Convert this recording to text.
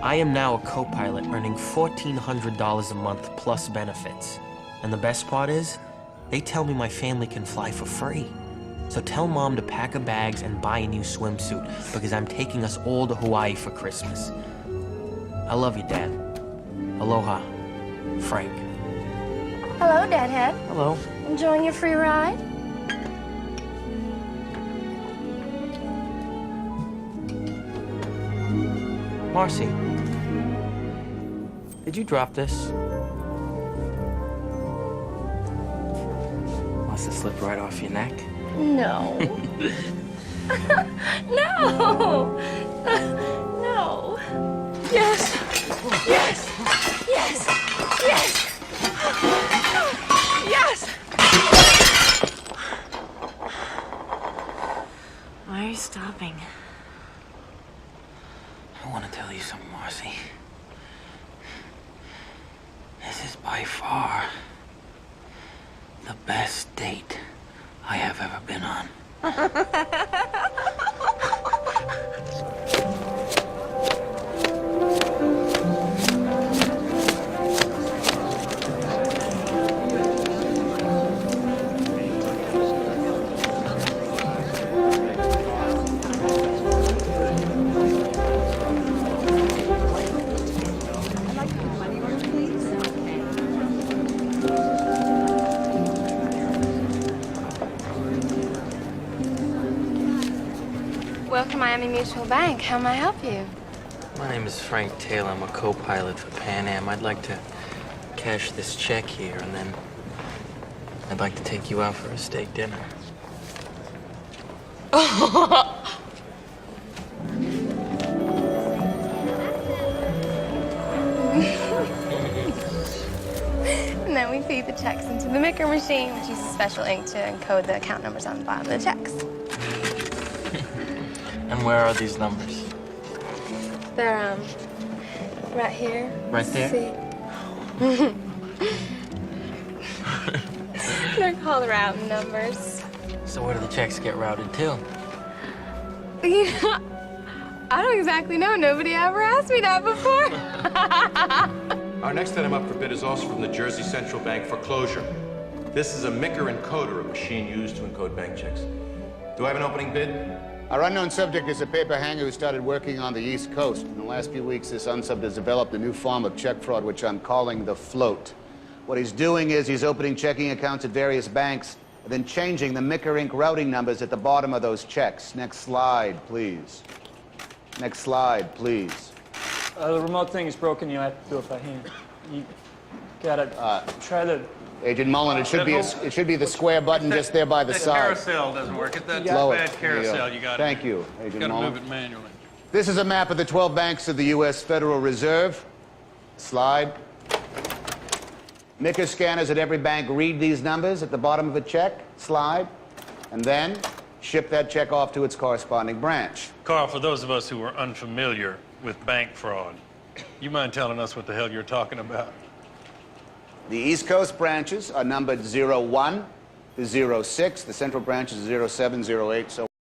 I am now a co-pilot earning $1,400 a month plus benefits. And the best part is, they tell me my family can fly for free. So tell Mom to pack her bags and buy a new swimsuit because I'm taking us all to Hawaii for Christmas. I love you, Dad. Aloha, Frank. Hello, Dadhead. Hello. Enjoying your free ride? Marcy, did you drop this? Must have slipped right off your neck. No. No! No. Yes! Yes! Yes! Yes! Yes! Why are you stopping? I want to tell you something, Marcy. This is by far the best date I have ever been on. Welcome, Miami Mutual Bank. How may I help you? My name is Frank Taylor. I'm a co-pilot for Pan Am. I'd like to cash this check here, and then I'd like to take you out for a steak dinner. And then we feed the checks into the Micker machine, which uses special ink to encode the account numbers on the bottom of the checks. And where are these numbers? They're, right here. Right there? See? They're called routing numbers. So where do the checks get routed to? You know, I don't exactly know. Nobody ever asked me that before. Our next item up for bid is also from the Jersey Central Bank Foreclosure. This is a Micker encoder, a machine used to encode bank checks. Do I have an opening bid? Our unknown subject is a paper hanger who started working on the East Coast. In the last few weeks, this unsub has developed a new form of check fraud, which I'm calling the float. What he's doing is he's opening checking accounts at various banks and then changing the Micker Inc. routing numbers at the bottom of those checks. Next slide, please. Next slide, please. The remote thing is broken. You have to do it by hand. You gotta try to... Agent Mullen, it should be the square button just there by the That side. carousel doesn't work. That's a Lower. bad There you go. carousel. You got Thank you, Agent Got to Mullen. move it manually. This is a map of the 12 banks of the U.S. Federal Reserve. Slide. Micker scanners at every bank read these numbers at the bottom of a check. Slide. And then ship that check off to its corresponding branch. Carl, for those of us who are unfamiliar with bank fraud, you mind telling us what the hell you're talking about? The East Coast branches are numbered 01 to 06. The central branch is 07, 08, so